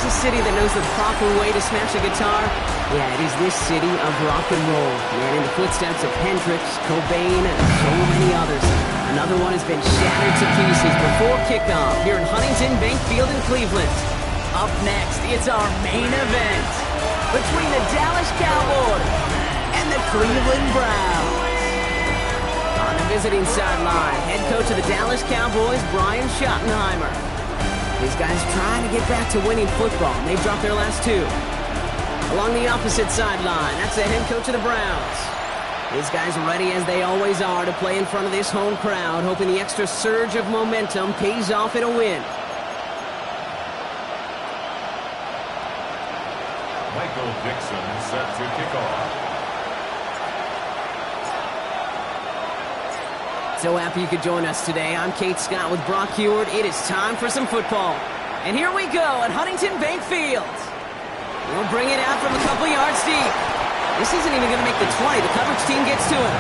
a city that knows the proper way to smash a guitar, yeah, it is this city of rock and roll. Man, in the footsteps of Hendrix, Cobain, and so many others. Another one has been shattered to pieces before kickoff here at Huntington Bank Field in Cleveland. Up next, it's our main event between the Dallas Cowboys and the Cleveland Browns. On the visiting sideline, head coach of the Dallas Cowboys, Brian Schottenheimer. These guys trying to get back to winning football, and they've dropped their last two. Along the opposite sideline, that's the head coach of the Browns. These guys are ready, as they always are, to play in front of this home crowd, hoping the extra surge of momentum pays off in a win. Michael Dixon set to kick off. So happy you could join us today. I'm Kate Scott with Brock Heward. It is time for some football. And here we go at Huntington Bank Field. We'll bring it out from a couple yards deep. This isn't even going to make the 20. The coverage team gets to it.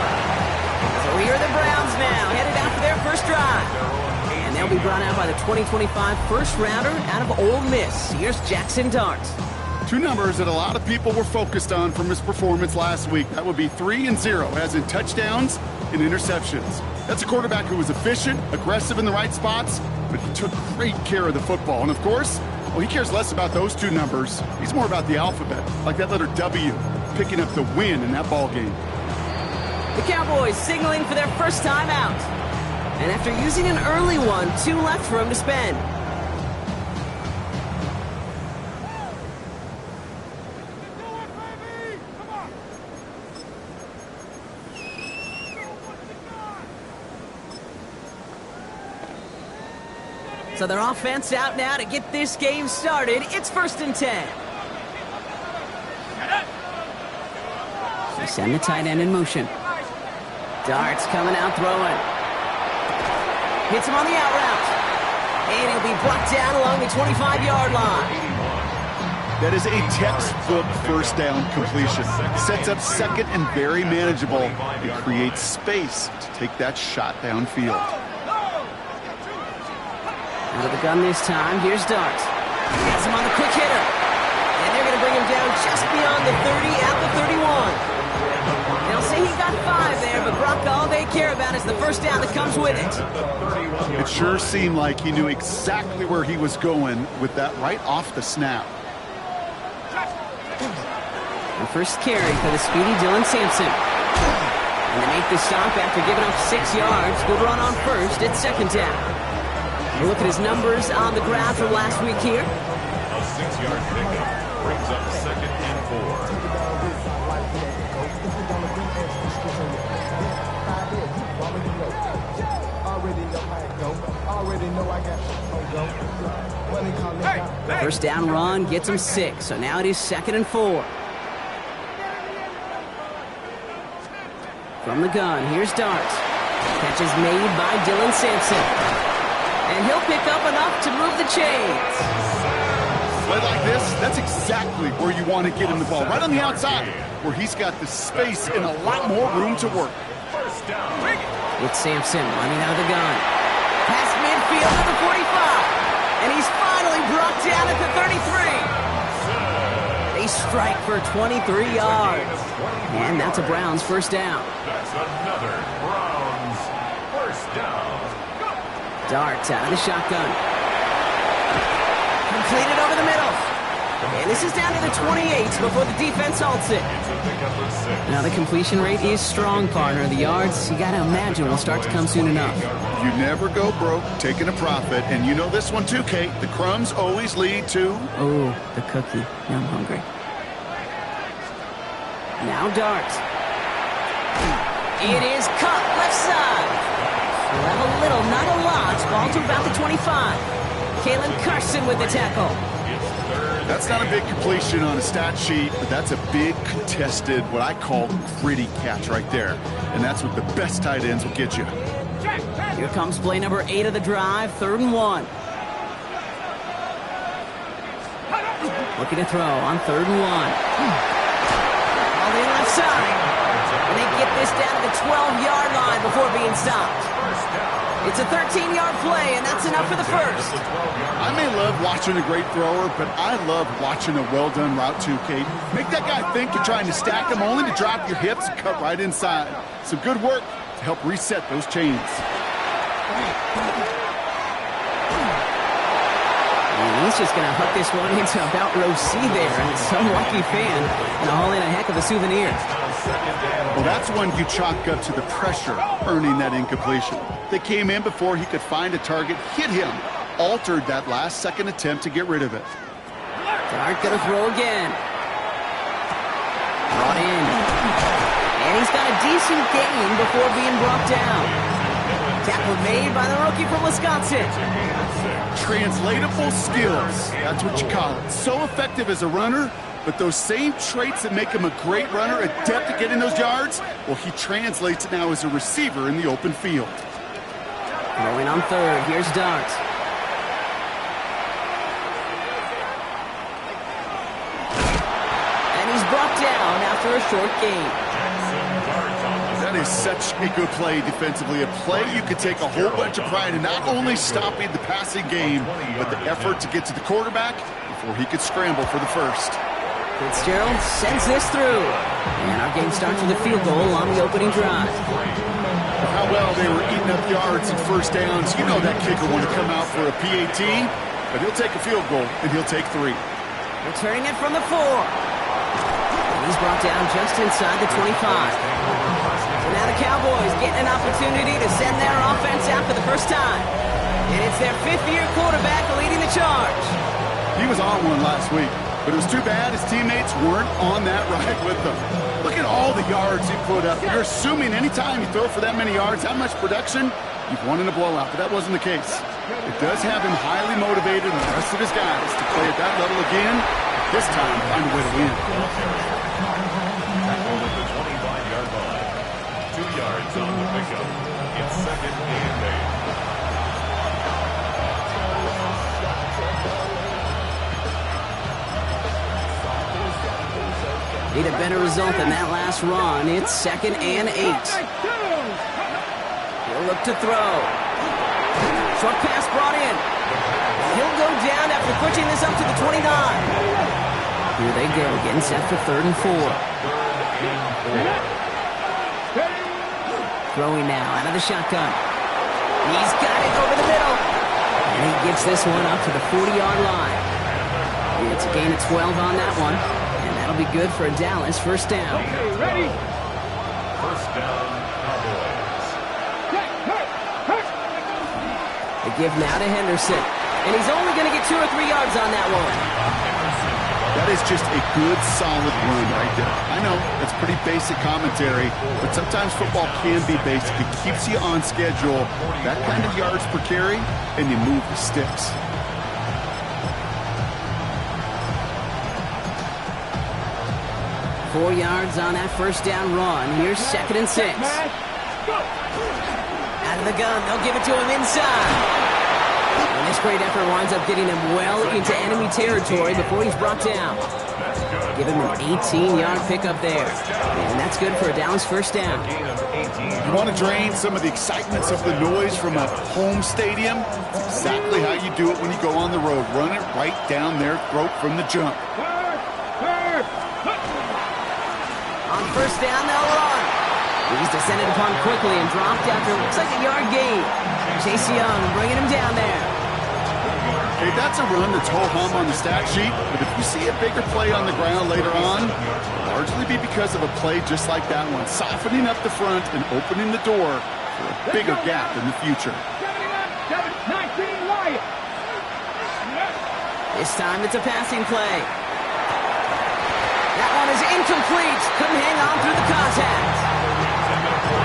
So here are the Browns now, headed out for their first drive. And they'll be brought out by the 2025 first rounder out of Ole Miss. Here's Jackson Dart. Two numbers that a lot of people were focused on from his performance last week. That would be 3 and 0, as in touchdowns and interceptions. That's a quarterback who was efficient, aggressive in the right spots, but he took great care of the football. And of course, well, he cares less about those two numbers. He's more about the alphabet, like that letter W, picking up the win in that ball game. The Cowboys signaling for their first time out. And after using an early one, 2 left for him to spend. So their offense out now to get this game started. It's 1st and 10. They send the tight end in motion. Dart's coming out throwing. Hits him on the out route. And he'll be brought down along the 25-yard line. That is a textbook first down completion. Sets up second and very manageable. It creates space to take that shot downfield. Out of the gun this time, here's Dart. He has him on the quick hitter. And they're going to bring him down just beyond the 30 at the 31. They'll say he got 5 there, but Brock, all they care about is the first down that comes with it. It sure seemed like he knew exactly where he was going with that right off the snap. And first carry for the speedy Dylan Sampson. And they make the stop after giving up 6 yards. Good run on first. It's 2nd down. We'll look at his numbers on the ground from last week here. A 6-yard pickup brings up 2nd and 4. First down run gets him 6, so now it is 2nd and 4. From the gun, here's Dart. Catch is made by Dylan Sampson. And he'll pick up enough to move the chains. Play like this, that's exactly where you want to get him the ball. Right on the outside, where he's got the space and a lot more room to work. first down. It's Sampson running out of the gun. Past midfield at the 45. And he's finally brought down at the 33. They strike for 23 yards. And that's a Browns first down. That's another Browns first down. Dart out of the shotgun. Completed over the middle. And this is down to the 28 before the defense halts it. Now the completion rate is strong, partner. The yards, you got to imagine, will start to come soon enough. You never go broke taking a profit. And you know this one too, Kate. The crumbs always lead to... Oh, the cookie. Now I'm hungry. Now Dart. It is cut left side. We'll have a little, not a lot. Ball to about the 25. Kalen Carson with the tackle. That's not a big completion on a stat sheet, but that's a big contested, what I call gritty catch right there. And that's what the best tight ends will get you. Here comes play number 8 of the drive, 3rd and 1. Looking to throw on 3rd and 1. All in left side. And they get this down to the 12-yard line before being stopped. It's a 13-yard play, and that's enough for the first. I may love watching a great thrower, but I love watching a well-done route too, Kate. Make that guy think you're trying to stack him, only to drop your hips and cut right inside. Some good work to help reset those chains. And he's just going to hook this one into about row C there, and some lucky fan and haul in a heck of a souvenir. Well, that's one you chalk up to the pressure earning that incompletion. They came in before he could find a target, hit him, altered that last-second attempt to get rid of it. Dart going to throw again. Brought in. And he's got a decent gain before being brought down. Tackle made by the rookie from Wisconsin. Translatable skills, that's what you call it. So effective as a runner, but those same traits that make him a great runner, adept at getting those yards, well, he translates it now as a receiver in the open field. Going on third, here's Dart. And he's brought down after a short gain. That is such a good play defensively. A play you could take a whole bunch of pride in not only stopping the passing game, but the effort to get to the quarterback before he could scramble for the first. Fitzgerald sends this through. And our game starts with a field goal on the opening drive. How well they were eating up yards and first downs. You know that kicker want to come out for a PAT, but he'll take a field goal, and he'll take 3. Returning it from the 4. And he's brought down just inside the 25. So now the Cowboys getting an opportunity to send their offense out for the first time. And it's their 5th-year quarterback leading the charge. He was on one last week, but it was too bad his teammates weren't on that ride with them. Look at all the yards he put up. You're assuming anytime you throw for that many yards, that much production, you've won in a blowout, but that wasn't the case. It does have him highly motivated and the rest of his guys to play at that level again, this time find a way to win. Tackled at the 25-yard line. 2 yards on the pickup. It's 2nd and 8. Need a better result than that last run. It's 2nd and 8. He'll look to throw. Short pass brought in. He'll go down after pushing this up to the 29. Here they go, getting set for 3rd and 4. Throwing now out of the shotgun. He's got it over the middle. And he gets this one up to the 40-yard line. It's a gain of 12 on that one. That'll be good for a Dallas first down. Okay, ready? First down, Cowboys. They give now to Henderson. And he's only going to get 2 or 3 yards on that one. That is just a good, solid run right there. I know, that's pretty basic commentary, but sometimes football can be basic. It keeps you on schedule, that kind of yards per carry, and you move the sticks. Four yards on that first down run. Here's 2nd and 6. Out of the gun, they'll give it to him inside. And this great effort winds up getting him well into enemy territory before he's brought down. Give him an 18-yard pickup there. And that's good for a Dallas first down. You want to drain some of the excitement, some of the noise from a home stadium? It's exactly how you do it when you go on the road. Run it right down their throat from the jump. On first down, they'll run. He's descended upon quickly and dropped after looks like a yard gain. Chase Young bringing him down there. Hey, that's a run that's ho-hum on the stat sheet, but if you see a bigger play on the ground later on, it'll largely be because of a play just like that one, softening up the front and opening the door for a bigger gap in the future. This time it's a passing play. That one is incomplete. Couldn't hang on through the contact.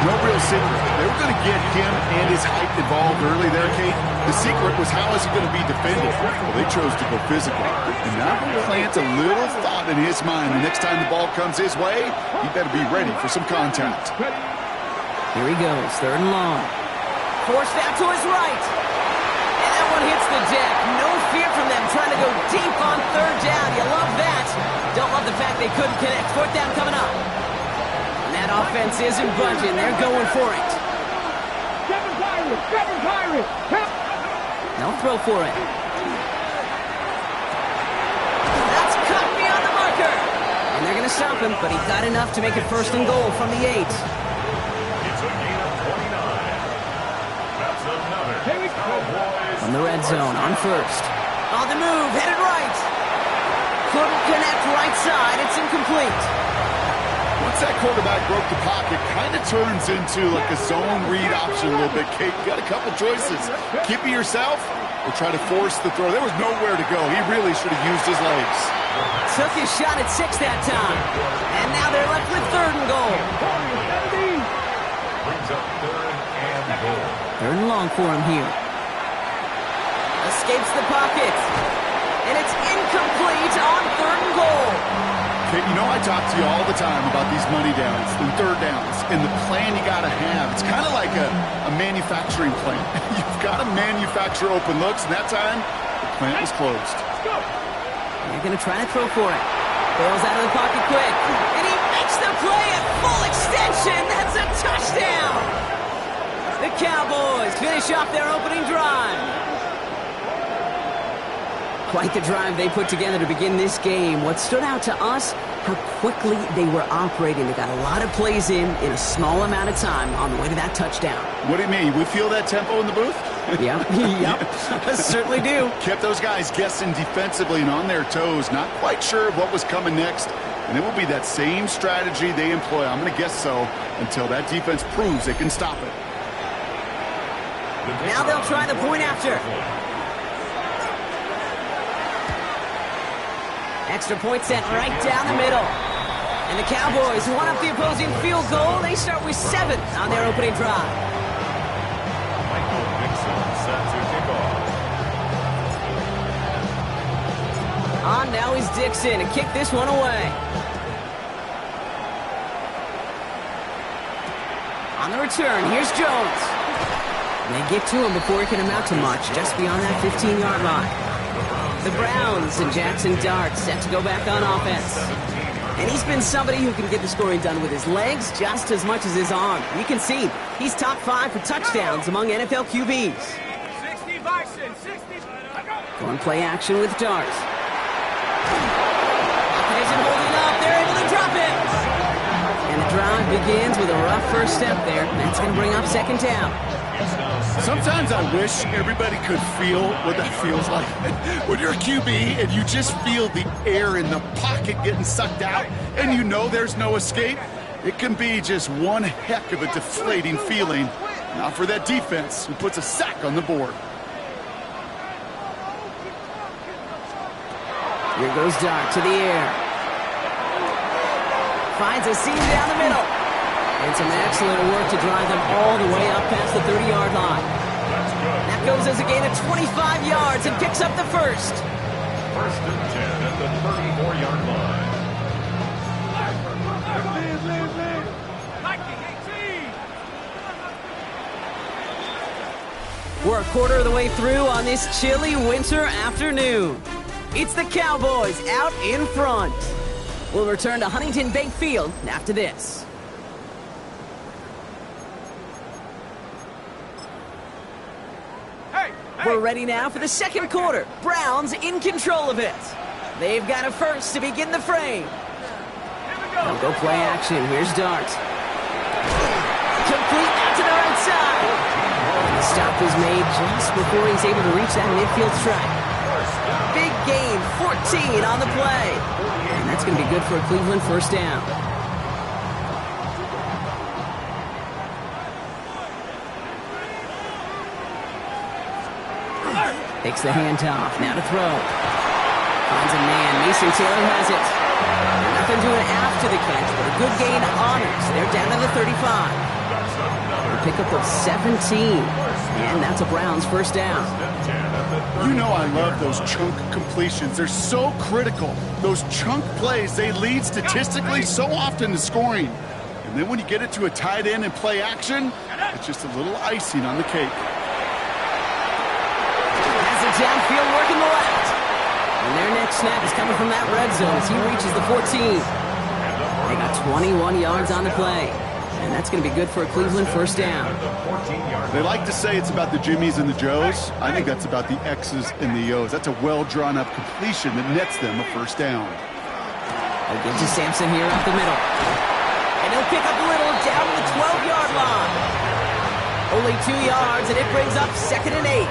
No real secret. They were going to get him and his height involved early there, Kate. The secret was how is he going to be defended? Well, they chose to go physical. And that will plant a little thought in his mind. The next time the ball comes his way, he better be ready for some contact. Here he goes, 3rd and long. Forced out to his right. And that one hits the deck. No fear from them trying to go deep on 3rd down. You love that. Don't love the fact they couldn't connect. 4th down coming up. And that offense isn't budging. They're going for it. They'll throw for it. That's cut beyond the marker. And they're going to stop him, but he got enough to make it 1st and goal from the 8. It's a gain of 29. That's another Cowboys. From the red zone on 1st. On the move, headed right. Couldn't connect right side. It's incomplete. Once that quarterback broke the pocket, kind of turns into like a zone read option a little bit. Kate, you got a couple choices. Keep it yourself or try to force the throw. There was nowhere to go. He really should have used his legs. Took his shot at 6 that time. And now they're left with 3rd and goal. Brings up 3rd and goal. 3rd and long for him here. Escapes the pocket. And it's incomplete on 3rd and goal. Kate, you know I talk to you all the time about these money downs and 3rd downs and the plan you got to have. It's kind of like a manufacturing plant. You've got to manufacture open looks, and that time, the plant was closed. They're going to try to throw for it. Bails out of the pocket quick. And he makes the play at full extension. That's a touchdown. The Cowboys finish off their opening drive. Quite the drive they put together to begin this game. What stood out to us, how quickly they were operating. They got a lot of plays in a small amount of time on the way to that touchdown. What do you mean? We feel that tempo in the booth? Yep, certainly do. Kept those guys guessing defensively and on their toes, not quite sure of what was coming next. And it will be that same strategy they employ, I'm going to guess so, until that defense proves they can stop it. Now they'll try the point after. Extra point set right down the middle. And the Cowboys won up the opposing field goal. They start with 7 on their opening drive. Michael Dixon set to kick off. On now is Dixon to kick this one away. On the return, here's Jones. They get to him before he can amount to much, just beyond that 15-yard line. The Browns and Jackson Dart set to go back on offense. And he's been somebody who can get the scoring done with his legs just as much as his arm. You can see he's top 5 for touchdowns among NFL QBs. 60 Bison, 60. Going play action with Dart. Isn't holding up. They're able to drop it. And the drive begins with a rough first step there. That's going to bring up 2nd down. Sometimes I wish everybody could feel what that feels like. When you're a QB and you just feel the air in the pocket getting sucked out and you know there's no escape, it can be just one heck of a deflating feeling. Not for that defense who puts a sack on the board. Here goes Dart to the air. Finds a seam down the middle. And some excellent work to drive them all the way up past the 30-yard line. That goes as a gain of 25 yards and picks up the 1st. 1st and 10 at the 34-yard line. We're a quarter of the way through on this chilly winter afternoon. It's the Cowboys out in front. We'll return to Huntington Bank Field after this. We're ready now for the 2nd quarter. Browns in control of it. They've got a 1st to begin the frame. They'll go play action. Here's Dart. Complete out to the right side. And the stop is made just before he's able to reach that midfield strike. Big gain, 14 on the play. And that's going to be good for a Cleveland 1st down. Takes the handoff. Now to throw. Finds a man. Mason Taylor has it. Nothing doing after the catch, but a good gain honors. They're down to the 35. A pickup of 17. And that's a Browns 1st down. You know I love those chunk completions. They're so critical. Those chunk plays, they lead statistically so often to scoring. And then when you get it to a tight end and play action, it's just a little icing on the cake. Downfield working the left. And their next snap is coming from that red zone as he reaches the 14. They got 21 yards on the play. And that's going to be good for a Cleveland first down. They like to say it's about the Jimmies and the Joes. I think that's about the X's and the O's. That's a well-drawn-up completion that nets them a first down. They'll give to Sampson here up the middle. And he'll pick up Little down to the 12-yard line. Only 2 yards, and it brings up 2nd and 8.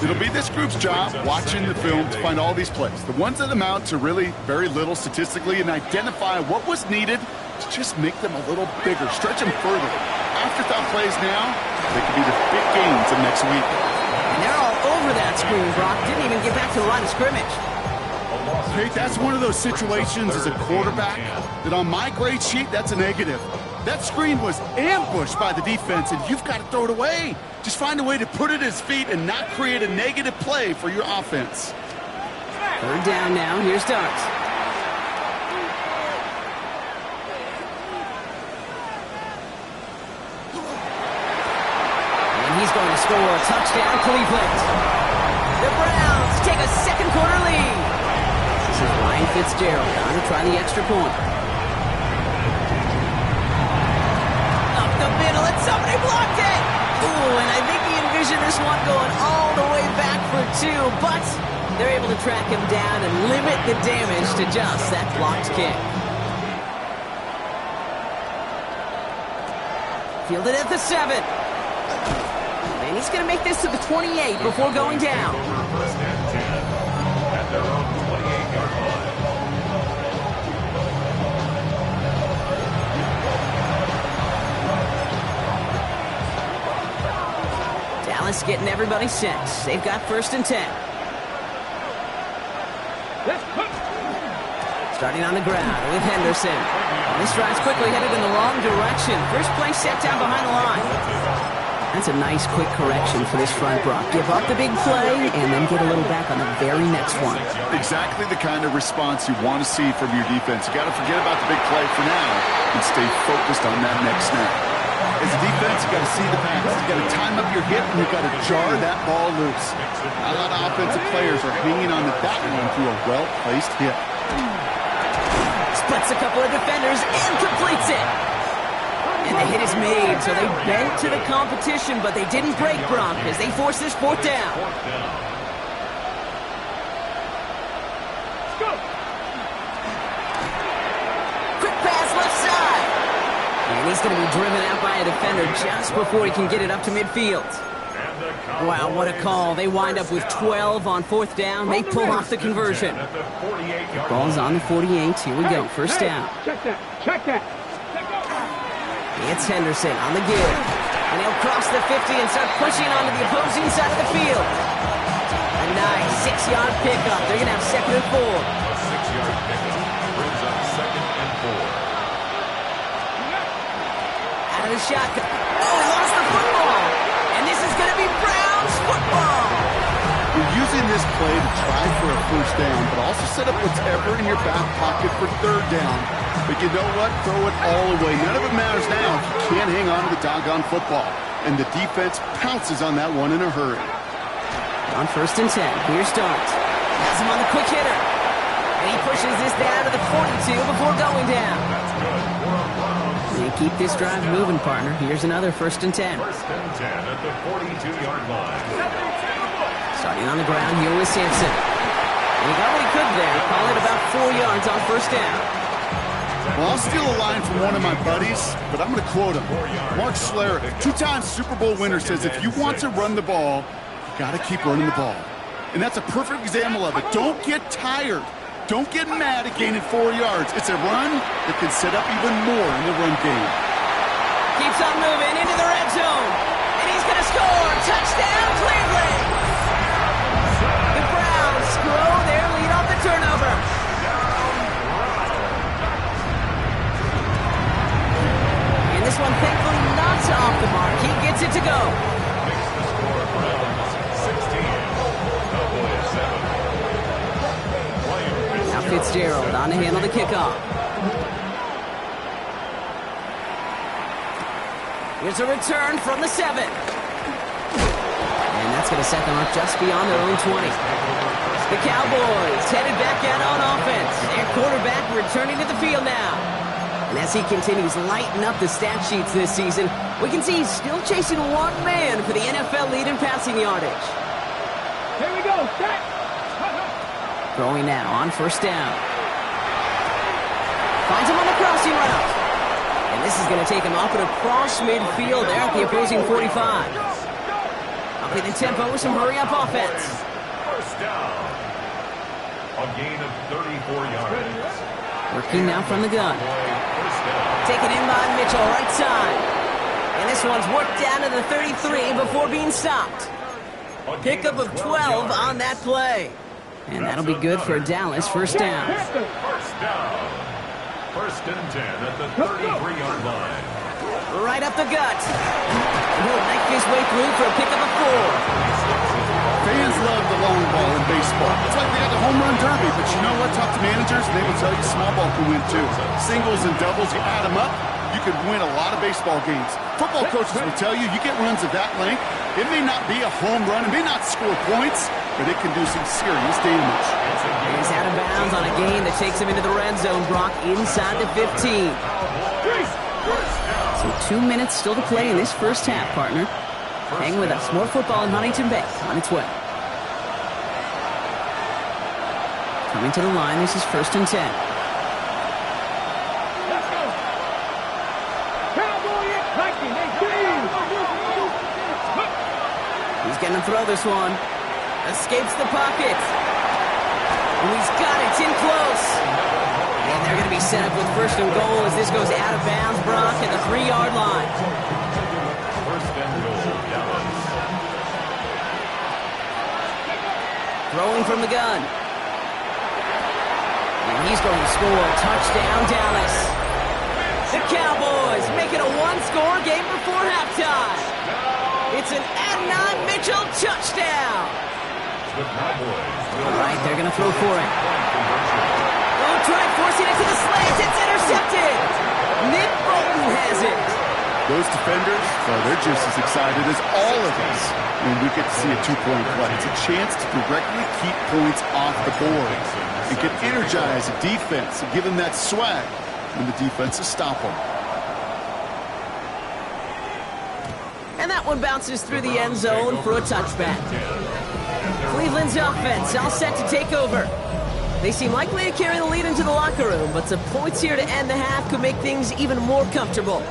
It'll be this group's job, watching the film, to find all these plays. The ones that amount to really very little statistically, and identify what was needed to just make them a little bigger, stretch them further. Afterthought plays now, they could be the big games of next week. And they're all over that screen. Brock didn't even get back to the line of scrimmage. Hey, that's one of those situations as a quarterback that on my grade sheet, that's a negative. That screen was ambushed by the defense, and you've got to throw it away. Just find a way to put it at his feet and not create a negative play for your offense. 3rd down now. Here's Starks. And he's going to score a touchdown, Cleveland. The Browns take a second-quarter lead. This is Ryan Fitzgerald on to try the extra point. Up the middle, and somebody blocked it. Ooh, and I think he envisioned this one going all the way back for 2, but they're able to track him down and limit the damage to just that blocked kick. Fielded at the 7. And he's going to make this to the 28 before going down. First and 10 at their own 28-yard line. Dallas getting everybody set. They've got 1st and 10. Starting on the ground with Henderson. And this drive's quickly headed in the wrong direction. First play set down behind the line. That's a nice quick correction for this front, Brock. Give up the big play and then get a little back on the very next one. Exactly the kind of response you want to see from your defense. You got to forget about the big play for now and stay focused on that next snap. As a defense, you got to see the pass. You got to time up your hit, and you got to jar that ball loose. A lot of offensive players are hanging on to that one through a well-placed hit. Splits a couple of defenders and completes it. And the hit is made, so they bent to the competition, but they didn't break, Brock, as they force this 4th down. Quick pass left side. And he's going to be driven out by a defender just before he can get it up to midfield. Wow, what a call. They wind up with 12 on 4th down. They pull off the conversion. Ball's on the 48. Here we go. First down. Check that. Check that. It's Henderson on the give. And he'll cross the 50 and start pushing onto the opposing side of the field. A nice 6-yard pickup. They're going to have 2nd and 4. A 6-yard pickup brings up 2nd and 4. Out of the shotgun. Oh, he lost the football. And this is going to be Browns football. You're using this play to try for a first down, but also set up whatever in your back pocket for 3rd down. But you know what? Throw it all away. None of it matters now if you can't hang on to the doggone football. And the defense pounces on that one in a hurry. On 1st and 10, here's Starks. Has him on the quick hitter. And he pushes this down to the 42 before going down. They keep this drive moving, partner. Here's another 1st and 10. 1st and 10 at the 42-yard line. Starting on the ground here with Sampson. And he got what he could there. Call it about 4 yards on 1st down. Well, I'll steal a line from one of my buddies, but I'm going to quote him. Mark Schlereth, 2-time Super Bowl winner, says if you want to run the ball, you got to keep running the ball. And that's a perfect example of it. Don't get tired. Don't get mad at gaining 4 yards. It's a run that can set up even more in the run game. Keeps on moving into the red zone. And he's going to score. Touchdown, Cleveland. The Browns grow their lead off the turnover. And this one, thankfully, not off the mark. He gets it to go. Makes the score Browns 16, Cowboys 7. Now Fitzgerald on to handle the kickoff. Here's a return from the 7. And that's going to set them up just beyond their own 20. The Cowboys headed back out on offense. Their quarterback returning to the field now. And as he continues lighting up the stat sheets this season, we can see he's still chasing one man for the NFL lead in passing yardage. Here we go. Set. Throwing now on first down. Finds him on the crossing route. And this is going to take him up and across midfield there at the opposing 45. Upping the tempo with some hurry-up offense. First down. A gain of 34 yards. Working now from the gun. First down. Taken in by Mitchell, right side. And this one's worked down to the 33 before being stopped. Pickup of 12 on that play. And that'll be good for Dallas first down. First down. First and 10 at the 33-yard line. Right up the gut. He'll make his way through for a pickup of 4. Fans love the long ball in baseball. It's like they got the home run derby, but you know what? Talk to managers, and they will tell you small ball can win too. Singles and doubles, you add them up, you could win a lot of baseball games. Football coaches will tell you, you get runs of that length, it may not be a home run, it may not score points, but it can do some serious damage. He's out of bounds on a gain that takes him into the red zone, Brock, inside the 15. So 2 minutes still to play in this first half, partner. Hang with us. More football in Huntington Bay on its way. Coming to the line, this is first and 10. Let's go. Cowboy in hiking. He's going to throw this one. Escapes the pocket. And he's got it. It's in close. And they're going to be set up with first and goal as this goes out of bounds, Brock, at the 3-yard line. First and goal, Dallas. Throwing from the gun. And he's going to score. Touchdown, Dallas. The Cowboys make it a one-score game before halftime. It's an Adonai Mitchell touchdown. The Cowboys. All right, they're going to throw for it. Oh, try forcing it to the slants. It's intercepted. Nick Bolton has it. Those defenders, well, they're just as excited as all of us when we get to see a two-point play. It's a chance to directly keep points off the board. It can energize a defense and give them that swag when the defenses stop them. And that one bounces through the end zone for a touchback. Cleveland's offense all set to take over. They seem likely to carry the lead into the locker room, but some points here to end the half could make things even more comfortable.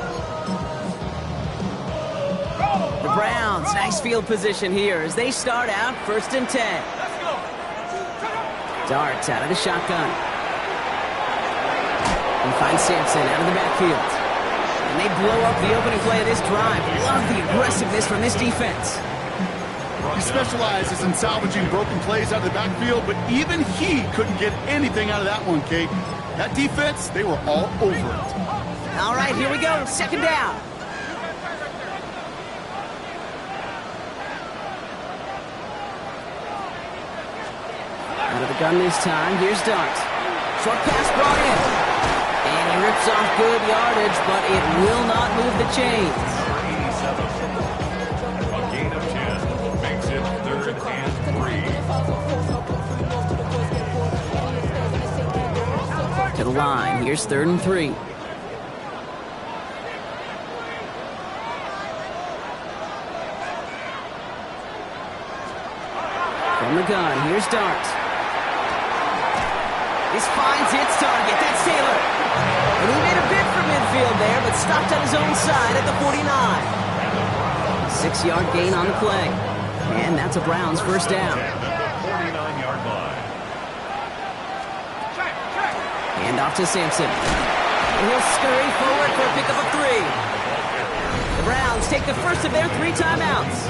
The Browns, nice field position here as they start out first and 10. Darts out of the shotgun. And finds Sampson out of the backfield. And they blow up the opening play of this drive. Love the aggressiveness from this defense. He specializes in salvaging broken plays out of the backfield, but even he couldn't get anything out of that one, Kate. That defense, they were all over it. All right, here we go. Second down. Out of the gun this time. Here's Dart. Short pass brought in. And he rips off good yardage, but it will not move the chains. A gain of 10 makes it 3rd and 3. To the line. Here's 3rd and 3. From the gun. Here's Dart. This finds its target. That's Taylor. And he made a bid for midfield there, but stopped on his own side at the 49. 6-yard gain on the play. And that's a Browns first down. At the 49-yard line. Hand off to Sampson. And he'll scurry forward for a pickup of 3. The Browns take the first of their 3 timeouts.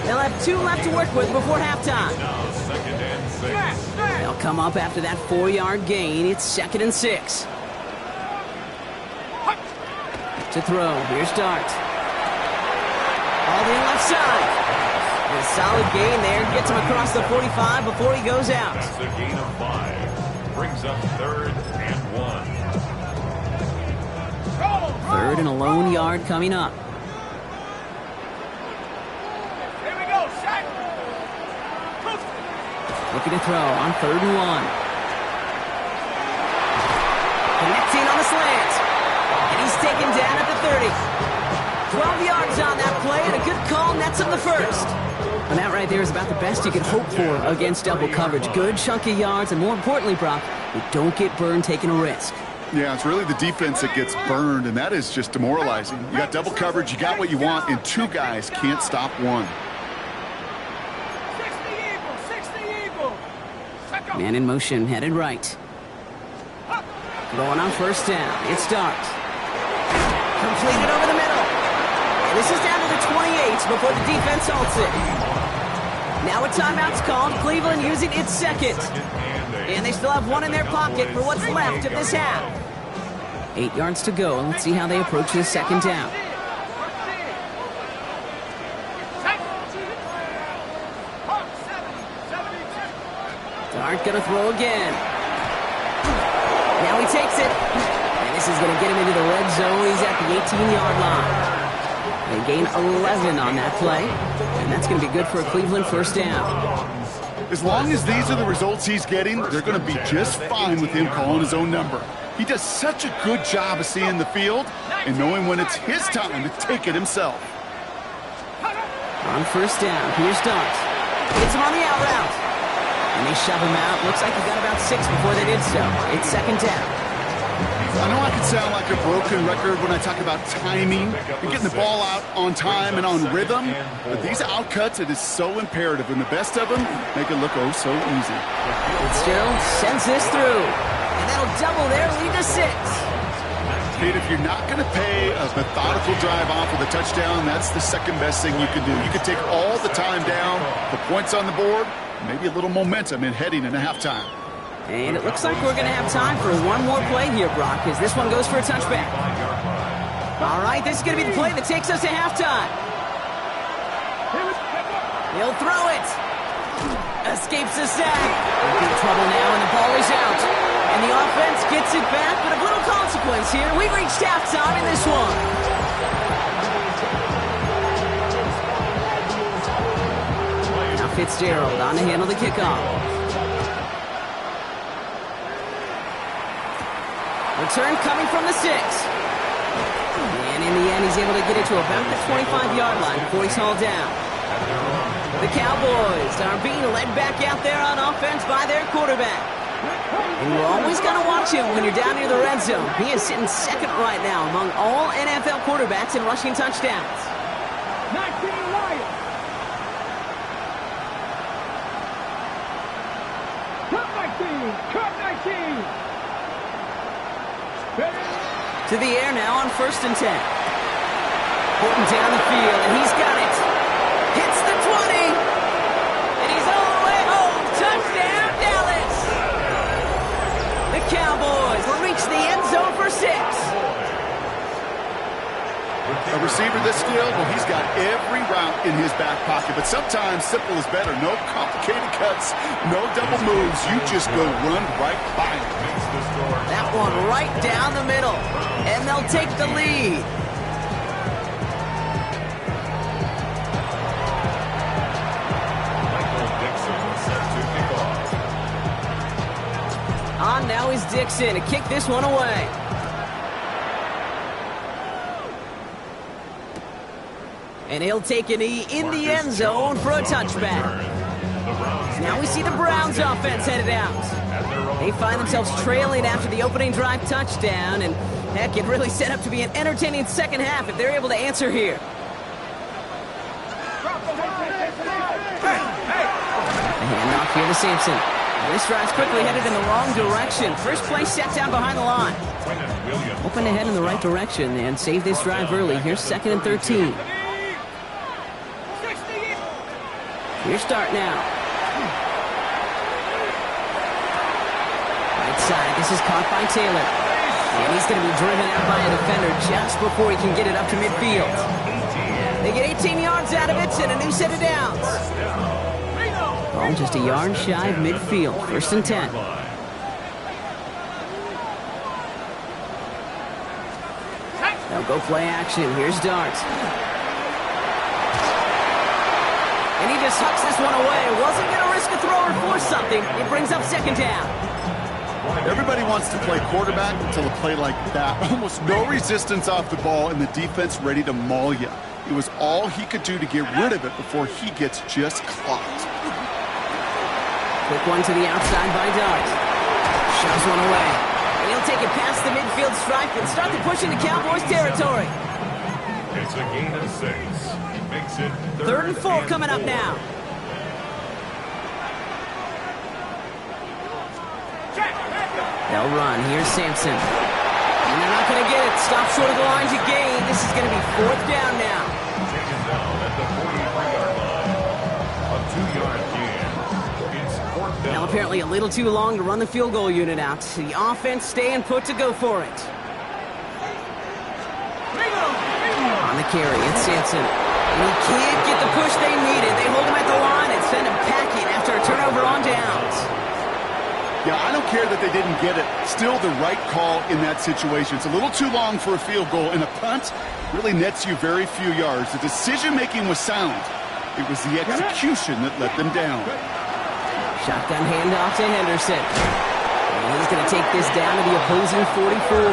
They'll have 2 left to work with before halftime. Now 2nd and 6. They'll come up after that 4-yard gain. It's 2nd and 6. To throw. Here's Dart. All the left side. And a solid gain there. Gets him across the 45 before he goes out. That's a gain of 5. Brings up 3rd and 1. 3rd and a lone yard coming up. Here we go. Set. Looking to throw on 3rd and 1. Connecting on the slant. And he's taken down at the 30. 12 yards on that play, and a good call nets him the first. And that right there is about the best you can hope for against double coverage. Good chunk of yards, and more importantly, Brock, you don't get burned taking a risk. Yeah, it's really the defense that gets burned, and that is just demoralizing. You got double coverage, you got what you want, and two guys can't stop one. 60 Eagle. Man in motion, headed right. Going on first down. It starts. Completed over the middle. And this is down to the 28 before the defense halts it. Now a timeout's called. Cleveland using its second. And they still have one in their pocket for what's left of this half. 8 yards to go. Let's see how they approach this second down. Dart gonna throw again. Now he takes it. And this is gonna get him into the red zone. He's at the 18-yard line. They gain 11 on that play. And that's gonna be good for a Cleveland first down. As long as these are the results he's getting, they're going to be just fine with him calling his own number. He does such a good job of seeing the field and knowing when it's his time to take it himself. On first down, here's Dart. Hits him on the out route. And they shove him out. Looks like he got about 6 before they did so. It's second down. I know I can sound like a broken record when I talk about timing and getting the ball out on time and on rhythm, but these outcuts, it is so imperative, and the best of them make it look oh so easy. Fitzgerald sends this through, and that'll double their lead to 6. Kate, if you're not going to pay a methodical drive off with a touchdown, that's the second best thing you can do. You can take all the time down, the points on the board, maybe a little momentum in heading into halftime. And it looks like we're going to have time for one more play here, Brock, as this one goes for a touchback. All right, this is going to be the play that takes us to halftime. He'll throw it. Escapes the sack. Big trouble now, and the ball is out. And the offense gets it back, but of little consequence here. We've reached halftime in this one. Now Fitzgerald on to handle the kickoff. Return coming from the 6. And in the end, he's able to get it to about the 25-yard line before he's hauled down. The Cowboys are being led back out there on offense by their quarterback. And you're always going to watch him when you're down near the red zone. He is sitting second right now among all NFL quarterbacks in rushing touchdowns. 19 Lions. Cut 19. To the air now on 1st and 10. Putting down the field, and he's got it. Hits the 20. And he's all the way home. Touchdown, Dallas. The Cowboys will reach the end zone for 6. A receiver this skilled, well, he's got every route in his back pocket, but sometimes simple is better. No complicated cuts, no double moves. You just go run right by him. That one right down the middle, and they'll take the lead. On now is Dixon to kick this one away. And he'll take a knee in the end zone for a touchback. Now we see the Browns offense headed out. They find themselves trailing after the opening drive touchdown, and heck, it really set up to be an entertaining second half if they're able to answer here. A handoff here to Sampson. This drive's quickly headed in the wrong direction. First play set down behind the line. Hoping to head in the right direction and save this drive early. Here's 2nd and 13. Here's start now. Right side, this is caught by Taylor. And he's going to be driven out by a defender just before he can get it up to midfield. They get 18 yards out of it and a new set of downs. Ball just a yard shy of midfield. 1st and 10. They'll go play action. Here's Dart. And he just hucks this one away. Wasn't going to risk a throw or force something. It brings up 2nd down. Everybody wants to play quarterback until a play like that. Almost no resistance off the ball and the defense ready to maul you. It was all he could do to get rid of it before he gets just clocked. Quick one to the outside by Dart. Shoves one away. And he'll take it past the midfield stripe and start to push into Cowboys territory. It's a gain of 6. Makes it Third and 4 coming up now. They'll run. Here's Sampson. And they're not going to get it. Stop short of the line to gain. This is going to be 4th down now. taken down at the 43-yard line. A 2-yard gain. It's 4th down. Now apparently a little too long to run the field goal unit out. The offense staying put to go for it. On the carry, it's Sampson. And he can't get the push they needed. They hold him at the line and send him packing after a turnover on downs. Yeah, I don't care that they didn't get it. Still the right call in that situation. It's a little too long for a field goal, and a punt really nets you very few yards. The decision-making was sound. It was the execution that let them down. Shotgun handoff to Henderson. And he's going to take this down to the opposing 44.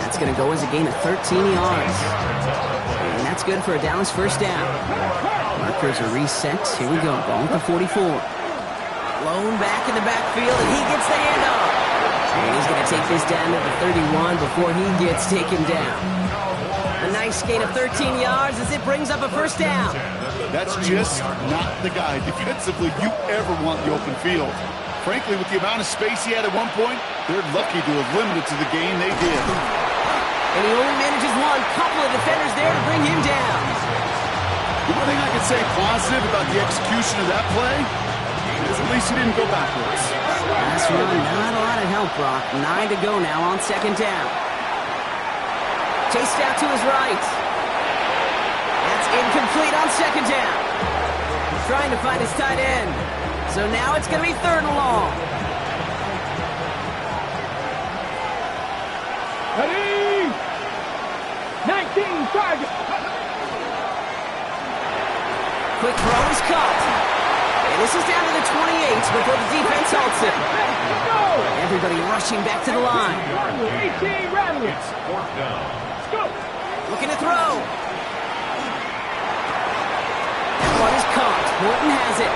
That's going to go as a gain of 13 yards. And that's good for a Dallas first down. Markers are reset. Here we go. Ball at the 44. Blown back in the backfield, and he gets the handoff. And he's going to take this down to the 31 before he gets taken down. A nice gain of 13 yards as it brings up a first down. That's just not the guy defensively you ever want the open field. Frankly, with the amount of space he had at one point, they're lucky to have limited to the game they did. And he only manages one. Couple of defenders there to bring him down. The one thing I can say positive about the execution of that play is at least he didn't go backwards. Last run, not a lot of help, Brock. 9 to go now on 2nd down. Chased out to his right. That's incomplete on 2nd down. Trying to find his tight end. So now it's going to be 3rd and long. Ready? 19 target. Quick throw is caught. And this is down to the 28 before the defense halts it. Go! Everybody rushing back to the line. 18 Rattler. It's 4th down. Let's go. Looking to throw. That one is caught. Morton has it.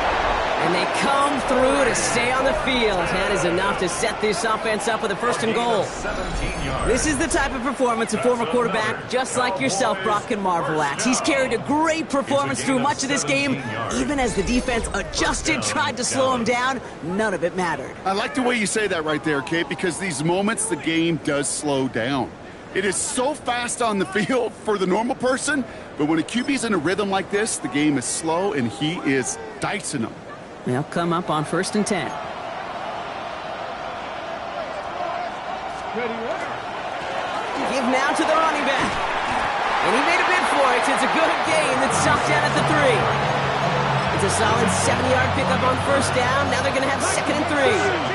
And they come through to stay on the field. That is enough to set this offense up with a 1st and goal. 17 yards. This is the type of performance a former quarterback just like yourself, Brock, can marvel at. He's carried a great performance through much of this game. Even as the defense adjusted, tried to slow him down, none of it mattered. I like the way you say that right there, Kate, because these moments the game does slow down. It is so fast on the field for the normal person, but when a QB's in a rhythm like this, the game is slow and he is dicing them. They'll come up on 1st and 10. Ready, Give now to the running back. And he made a bid for it. It's a good gain that's stopped down at the 3. It's a solid 70-yard pickup on 1st down. Now they're going to have 2nd and 3.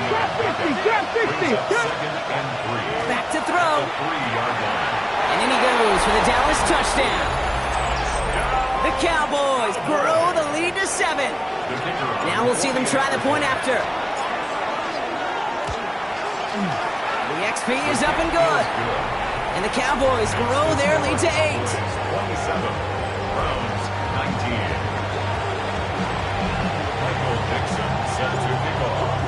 Grab 50, grab 50. 2nd and 3. Back to throw. 3-yard line. And in he goes for the Dallas touchdown. The Cowboys grow the lead to 7. Now we'll see them try the point after. The XP is up and good. And the Cowboys grow their lead to 8. 27. Browns 19. Michael Dixon set to kick off.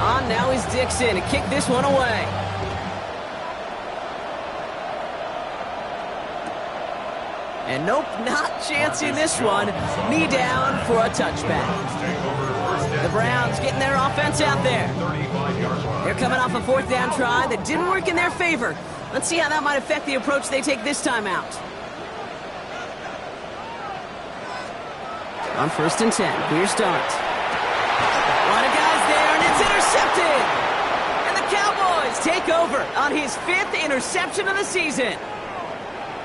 On now is Dixon to kick this one away. And nope, not chancing this one. Knee down for a touchback. The Browns getting their offense out there. They're coming off a 4th down try that didn't work in their favor. Let's see how that might affect the approach they take this time out. On 1st and 10, here's Dart. A lot of guys there, and it's intercepted. And the Cowboys take over on his 5th interception of the season.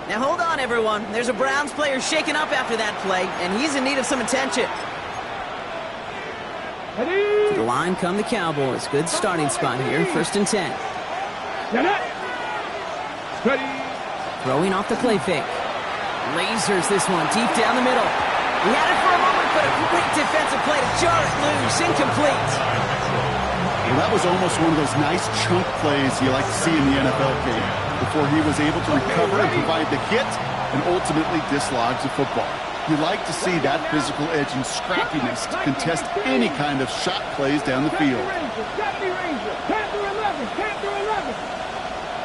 Now hold on, everyone. There's a Browns player shaken up after that play, and he's in need of some attention. Ready? To the line come the Cowboys. Good starting spot here, 1st and 10. Get it. Ready? Throwing off the play fake. Lasers this one deep down the middle. He had it for a moment but a great defensive play to jar it loose. Incomplete. Well, that was almost one of those nice chunk plays you like to see in the NFL game before he was able to recover and provide the hit and ultimately dislodge the football. You like to see that physical edge and scrappiness to contest any kind of shot plays down the field. Panther 11, Panther 11.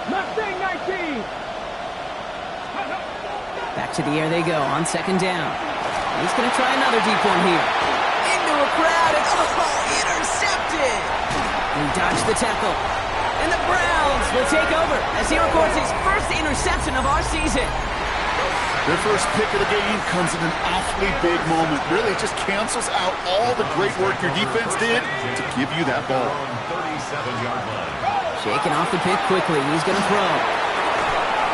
Mustang 19. Back to the air they go on second down. He's going to try another deep one here. Into a crowd, and intercepted! He dodged the tackle. And the Browns will take over as he records his first interception of our season. Their first pick of the game comes in an awfully big moment. Really just cancels out all the great work your defense did to give you that ball. Shaking off the pick quickly. He's going to throw.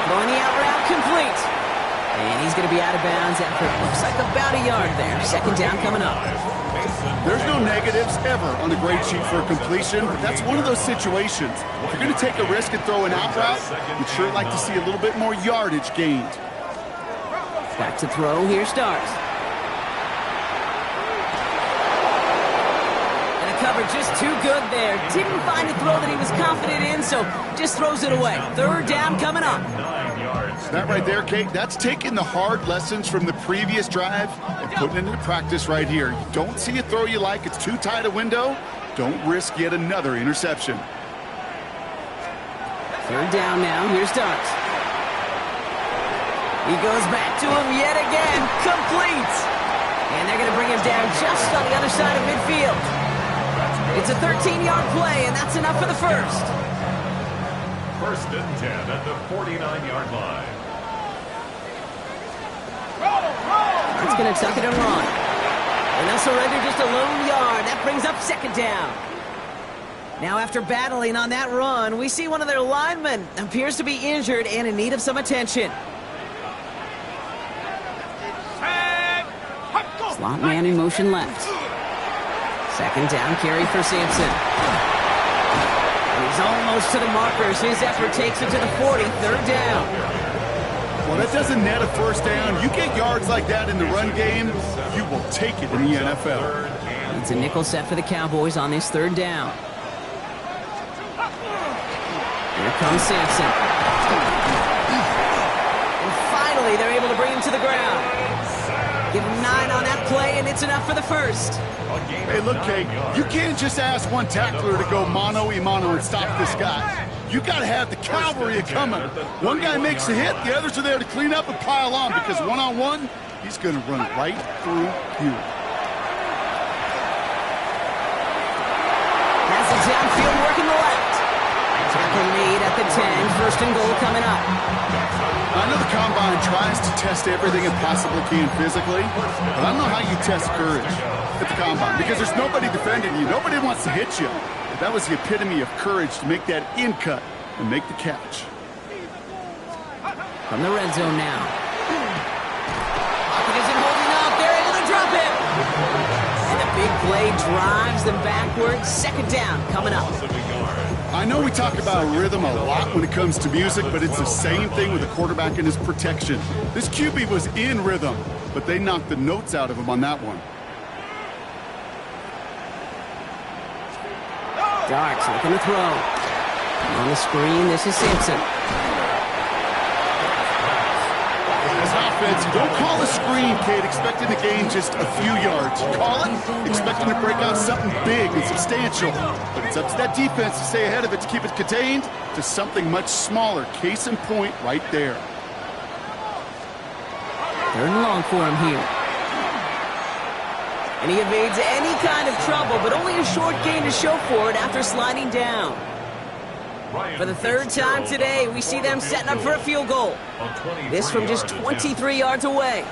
Throwing the out route complete. And he's going to be out of bounds after it looks like about a yard there. Second down coming up. There's no negatives ever on the grade sheet for a completion, but that's one of those situations. If you're going to take a risk and throw an out route, you'd sure like to see a little bit more yardage gained. Back to throw. Here starts. And the cover just too good there. Didn't find a throw that he was confident in, so just throws it away. Third down coming up. That right there, Kate, that's taking the hard lessons from the previous drive and putting it into practice right here. You don't see a throw you like, it's too tight a window, don't risk yet another interception. Third down now. Here starts. He goes back to him yet again. Complete. And they're going to bring him down just on the other side of midfield. It's a 13-yard play, and that's enough for the first. First and 10 at the 49-yard line. It's going to tuck it and run. And they'll surrender just a lone yard. That brings up second down. Now, after battling on that run, we see one of their linemen appears to be injured and in need of some attention. Slot man in motion left. Second down carry for Sampson. He's almost to the markers. His effort takes it to the 40. Third down. Well, that doesn't net a first down. You get yards like that in the run game, you will take it in the NFL. It's a nickel set for the Cowboys on this third down. Here comes Sampson. And finally, they're able to bring him to the ground. Give him 9 on that play, and it's enough for the first. Hey, look, Kate, you can't just ask one tackler to go mano-a-mano and stop this guy. You got to have the cavalry coming. One guy makes a hit, the others are there to clean up and pile on, because one-on-one, he's going to run right through you. Has it downfield working the left. Tackle made at the 10. First and goal coming up. I know the Combine tries to test everything it possibly can physically, but I don't know how you test courage at the Combine, because there's nobody defending you. Nobody wants to hit you. But that was the epitome of courage to make that in cut and make the catch. From the red zone now. Pocket isn't holding up. They're able to drop him. And the big play drives them backwards. Second down coming up. I know we talk about rhythm a lot when it comes to music, but it's the same thing with a quarterback and his protection. This QB was in rhythm, but they knocked the notes out of him on that one. Darts looking to throw. On the screen, this is Sampson. As offense, you don't call a screen, Kate, expecting to gain just a few yards. You call it expecting to break out something big and substantial. But it's up to that defense to stay ahead of it, to keep it contained to something much smaller. Case in point right there. Third and long for him here. And he evades any kind of trouble, but only a short gain to show for it after sliding down. For the third time today, we see them setting up for a field goal. This from just 23 yards away.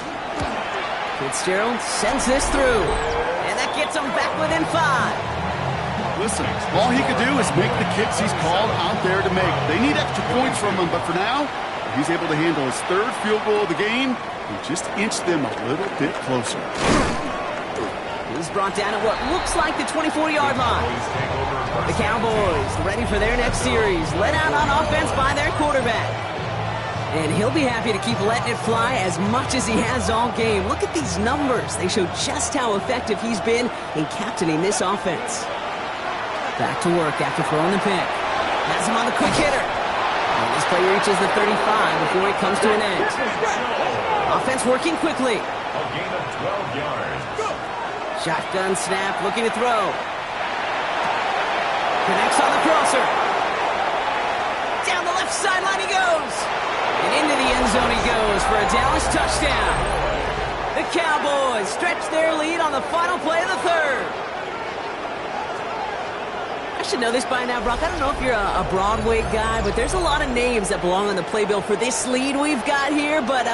Fitzgerald sends this through. And that gets him back within 5. Listen, all he could do is make the kicks he's called out there to make. They need extra points from him, but for now, he's able to handle his third field goal of the game and just inch them a little bit closer. He's brought down at what looks like the 24-yard line. The Cowboys ready for their next series, led out on offense by their quarterback. And he'll be happy to keep letting it fly as much as he has all game. Look at these numbers. They show just how effective he's been in captaining this offense. Back to work after throwing the pick. Has him on the quick hitter. And this play reaches the 35 before it comes to an end. Offense working quickly. A gain of 12 yards. Shotgun snap, looking to throw. Connects on the crosser. Down the left sideline he goes. And into the end zone he goes for a Dallas touchdown. The Cowboys stretch their lead on the final play of the third. I should know this by now, Brock. I don't know if you're a Broadway guy, but there's a lot of names that belong on the playbill for this lead we've got here, but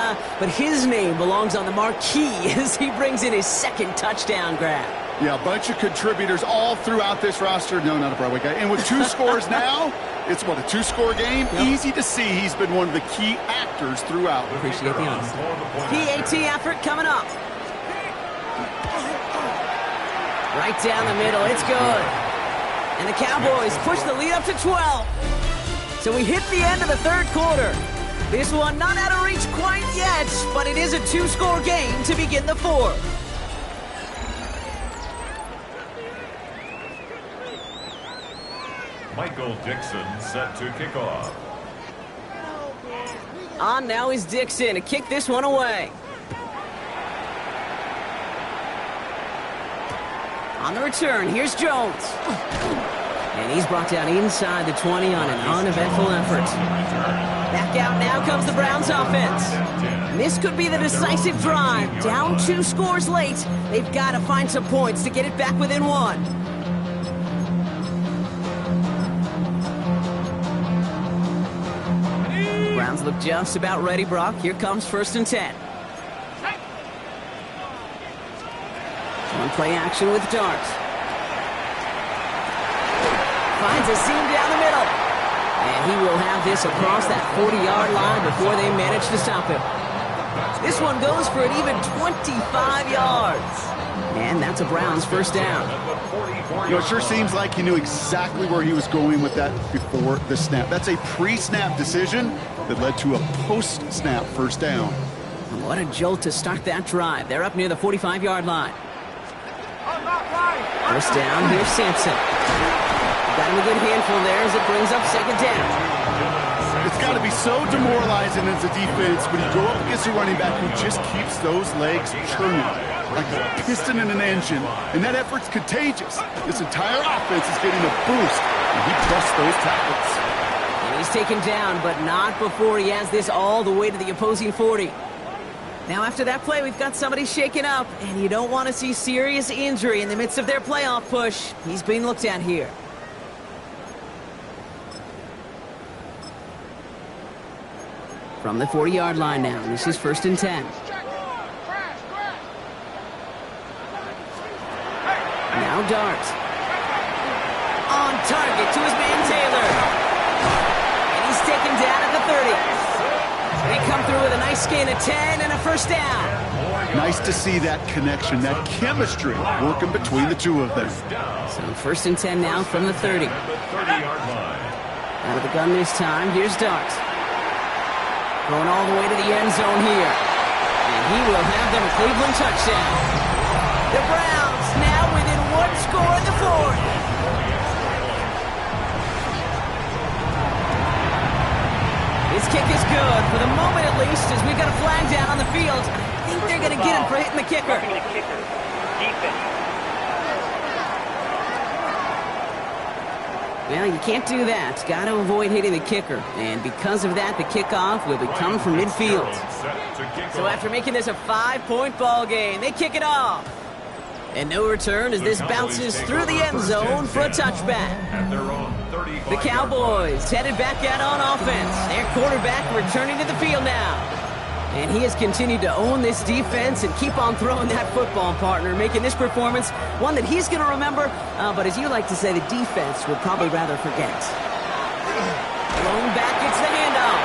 his name belongs on the marquee as he brings in his second touchdown grab. Yeah, a bunch of contributors all throughout this roster. No, not a Broadway guy. And with 2 scores now, it's what, a 2-score game? Yep. Easy to see he's been one of the key actors throughout. Appreciate the honesty. PAT effort coming up. Right down the middle, it's good. And the Cowboys push the lead up to 12. So we hit the end of the third quarter. This one not out of reach quite yet, but it is a 2-score game to begin the fourth. Michael Dixon set to kick off. On now is Dixon to kick this one away. On the return, here's Jones. And he's brought down inside the 20 on an uneventful effort. Back out now comes the Browns offense. This could be the decisive drive. Down 2 scores late. They've got to find some points to get it back within 1. Browns look just about ready, Brock. Here comes 1st and 10. One-play action with Darts. Finds a seam down the middle. And he will have this across that 40-yard line before they manage to stop him. This one goes for an even 25 yards. And that's a Browns first down. You know, it sure seems like he knew exactly where he was going with that before the snap. That's a pre-snap decision that led to a post-snap first down. And what a jolt to start that drive. They're up near the 45-yard line. First down, here's Sampson. Got him a good handful there as it brings up 2nd down. It's got to be so demoralizing as a defense when you go up against a running back who just keeps those legs churning like a piston in an engine, and that effort's contagious. This entire offense is getting a boost, and he trusts those tackles. And he's taken down, but not before he has this all the way to the opposing 40. Now after that play, we've got somebody shaken up, and you don't want to see serious injury in the midst of their playoff push. He's being looked at here. From the 40-yard line now, this is 1st and 10. Now Dart. On target to his man Taylor. And he's taken down at the 30. They come through with a nice gain of 10 and a first down. Nice to see that connection, that chemistry working between the two of them. So 1st and 10 now from the 30. Out of the gun this time, here's Dart. Going all the way to the end zone here. And he will have them a Cleveland touchdown. The Browns now within 1 score in the fourth. His kick is good, for the moment at least, as we've got a flag down on the field. I think they're going to get him for hitting the kicker. Well, you can't do that. Got to avoid hitting the kicker. And because of that, the kickoff will be coming from midfield. So after making this a 5-point ball game, they kick it off. And no return as this bounces through the end zone for a touchback. The Cowboys headed back out on offense. Their quarterback returning to the field now. And he has continued to own this defense and keep on throwing that football, partner, making this performance one that he's going to remember, but as you like to say, the defense would probably rather forget. Thrown back, gets the handoff.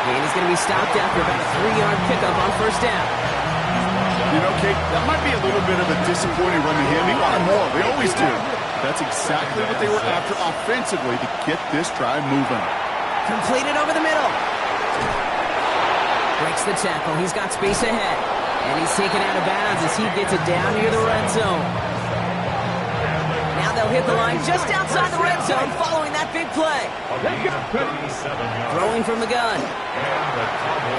And he's going to be stopped after about a 3-yard pickup on first down. You know, Kate, that might be a little bit of a disappointing run to him. He wanted more. They always do. That's exactly what they were after offensively to get this drive moving. Completed over the middle. breaks the tackle. He's got space ahead. And he's taken out of bounds as he gets it down near the red zone. Now they'll hit the line just outside the red zone following that big play. Throwing from the gun.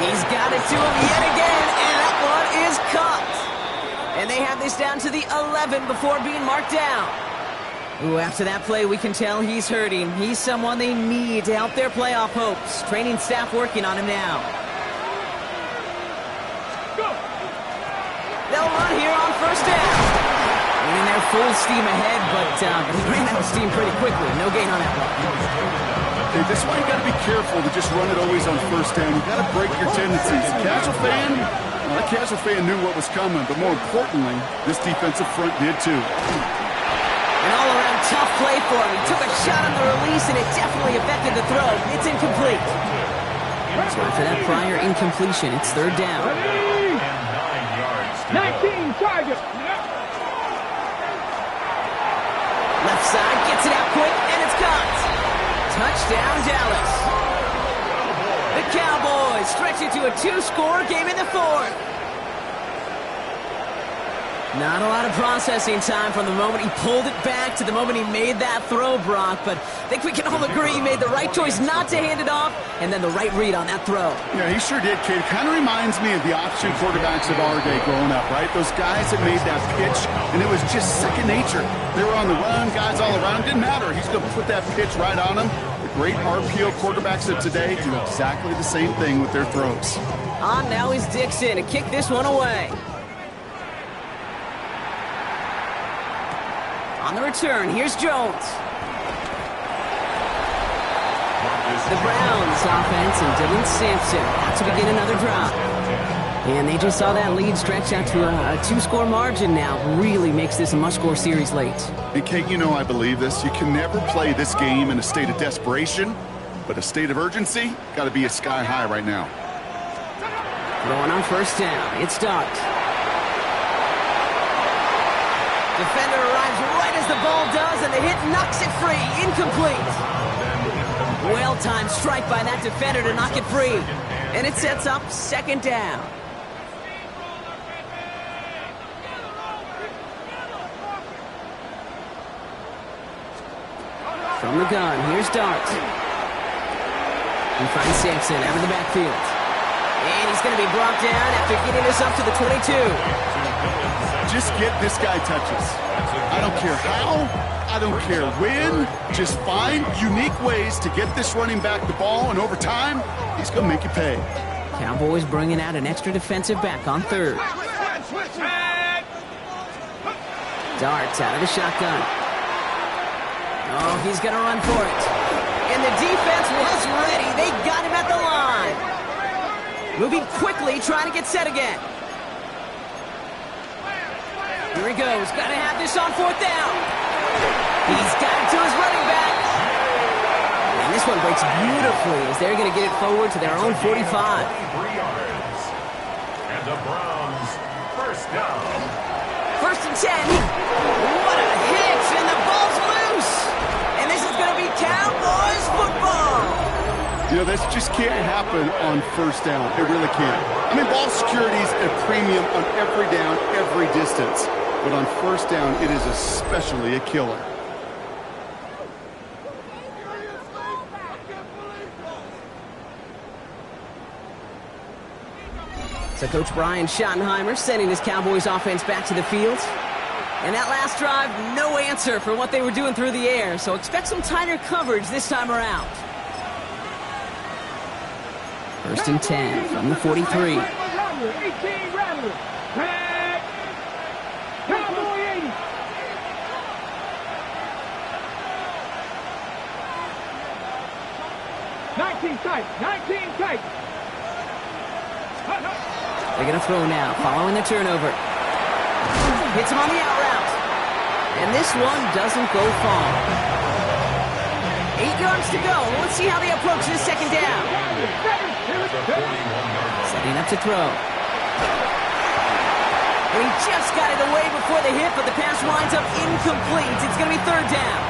He's got it to him yet again, and that one is caught. And they have this down to the 11 before being marked down. Ooh, after that play, we can tell he's hurting. He's someone they need to help their playoff hopes. Training staff working on him now. They'll run here on first down. And they're full steam ahead, but he ran out of steam pretty quickly. No gain on that one. Hey, this is why you got to be careful to just run it always on first down. You got to break your tendencies. Casual fan, well, that casual fan knew what was coming, but more importantly, this defensive front did too. An all-around tough play for him. He took a shot on the release, and it definitely affected the throw. It's incomplete. So after that prior incompletion, it's third down. 19 target. Left side, gets it out quick, and it's caught. Touchdown, Dallas. The Cowboys stretch it to a 2-score game in the fourth. Not a lot of processing time from the moment he pulled it back to the moment he made that throw, Brock, but I think we can all agree he made the right choice not to hand it off, and then the right read on that throw. Yeah, he sure did, kid. Kind of reminds me of the option quarterbacks of our day growing up, right? Those guys that made that pitch, and it was just second nature. They were on the run, guys all around. Didn't matter. He's going to put that pitch right on him. The great RPO quarterbacks of today do exactly the same thing with their throws. On now is Dixon to kick this one away. On the return, here's Jones. The Browns offense and Dylan Sampson out to begin another drive. And they just saw that lead stretch out to a 2-score margin now. Really makes this a must-score series late. And Kate, you know I believe this. You can never play this game in a state of desperation, but a state of urgency got to be a sky high right now. Going on first down, it's Dart. Defender arrives right as the ball does, and the hit knocks it free. Incomplete. Well-timed strike by that defender to knock it free. And it sets up second down. From the gun, here's Dart. He finds Sampson out of the backfield. And he's going to be brought down after getting us up to the 22. Just get this guy touches. I don't care how, I don't care when. Just find unique ways to get this running back the ball, and over time, he's going to make you pay. Cowboys bringing out an extra defensive back on third. Darts out of the shotgun. Oh, he's going to run for it. And the defense was ready. They got him at the line. Moving quickly, trying to get set again. Here he goes. Got to have this on fourth down. He's got it to his running back. And this one breaks beautifully as they're going to get it forward to their own 45. 3 yards. And the Browns first down. First and 10. What a hit, and the ball's loose. And this is going to be Cowboys football. You know, this just can't happen on first down. It really can't. I mean, ball security is a premium on every down, every distance. But on first down, it is especially a killer. So Coach Brian Schottenheimer sending his Cowboys offense back to the field. And that last drive, no answer for what they were doing through the air. So expect some tighter coverage this time around. First and 10 from the 43. 18 Rattler. Tag. Cowboy 80. Nineteen tight. They're going to throw now, following the turnover. Hits him on the out route. And this one doesn't go far. 8 yards to go. Let's see how they approach this second down. Setting up to throw. And he just got it away before the hit, but the pass winds up incomplete. It's going to be third down.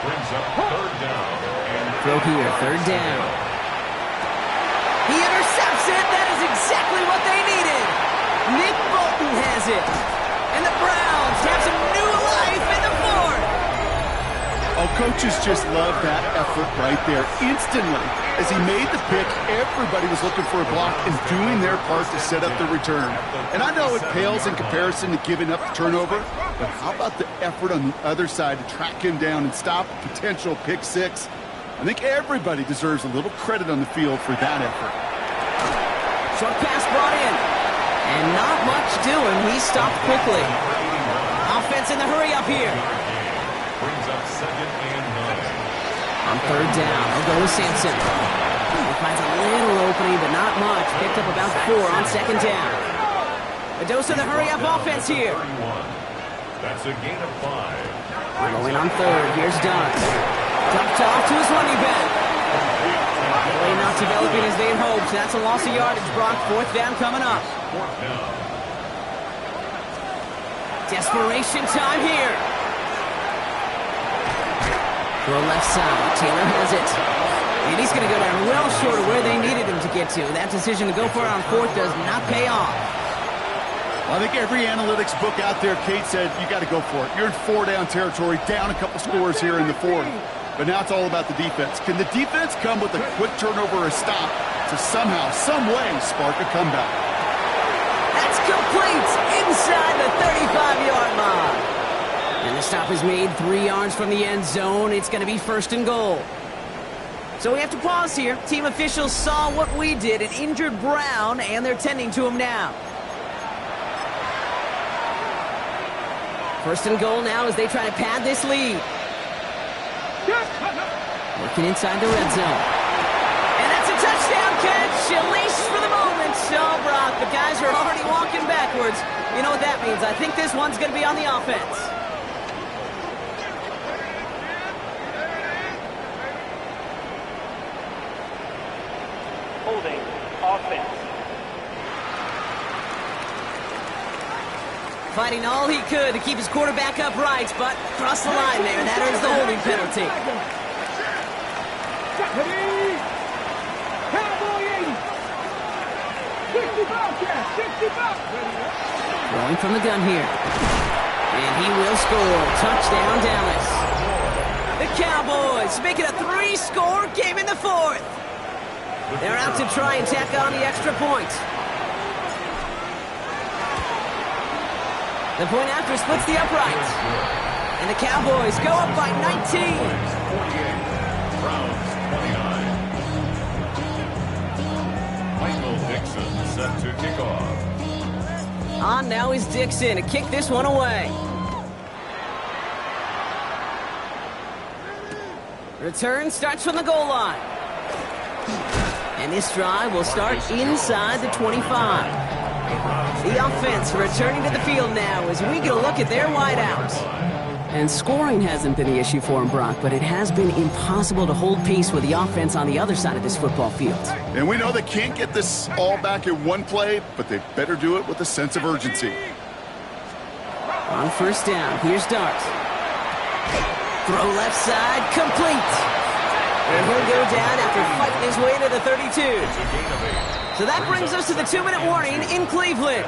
Brings up third down and Throw here, third down. He intercepts it. That is exactly what they needed. Nick Bolton has it. And the Browns have some new life in the fourth. Oh, coaches just love that effort right there. Instantly, as he made the pick, everybody was looking for a block and doing their part to set up the return. And I know it pales in comparison to giving up the turnover, but how about the effort on the other side to track him down and stop a potential pick six? I think everybody deserves a little credit on the field for that effort. Short pass brought in. And not much doing. He stopped quickly. Offense in the hurry up here. Brings up 2nd and 9. On third down, he'll go with Sampson. He finds a little opening, but not much. Picked up about 4 on second down. A dose of the hurry-up offense here. 31. That's a gain of 5. Going on third. Here's Dunn. Dumped off to his running back. Play not developing as they had hoped. That's a loss of yardage, Brock. Fourth down coming up. 4th down. Desperation time here. Throw left side. Taylor has it. And he's going to go down well short of where they needed him to get to. That decision to go for it on fourth does not pay off. Well, I think every analytics book out there, Kate said, you got to go for it. You're in 4-down territory, down a couple scores here in the fourth. But now it's all about the defense. Can the defense come with a quick turnover or a stop to somehow, some way, spark a comeback? That's complete inside the 35-yard line. And the stop is made 3 yards from the end zone. It's going to be 1st and goal. So we have to pause here. Team officials saw what we did, an injured Brown, and they're tending to him now. 1st and goal now as they try to pad this lead. Working inside the red zone. And that's a touchdown catch, at least for the moment. Oh, Brock, the guys are already walking backwards. You know what that means. I think this one's going to be on the offense. Holding offense. Fighting all he could to keep his quarterback upright, but crossed the line there. That is the holding penalty. Cowboy 80. 60 Bobcat. 60 Bobcat. Throwing from the gun here. And he will score. Touchdown, Dallas. The Cowboys make it a 3-score game in the fourth. They're out to try and tack on the extra point. The point after splits the uprights. And the Cowboys go up by 19. 48. Browns 29. Michael Dixon set to kick off. On now is Dixon to kick this one away. Return starts from the goal line. And this drive will start inside the 25. The offense returning to the field now as we get a look at their wideouts. And scoring hasn't been the issue for him, Brock, but it has been impossible to hold pace with the offense on the other side of this football field. And we know they can't get this all back in one play, but they better do it with a sense of urgency. On first down, here's Dart. Throw left side, complete. And he'll go down after fighting his way to the 32. So that brings us to the 2-minute warning in Cleveland.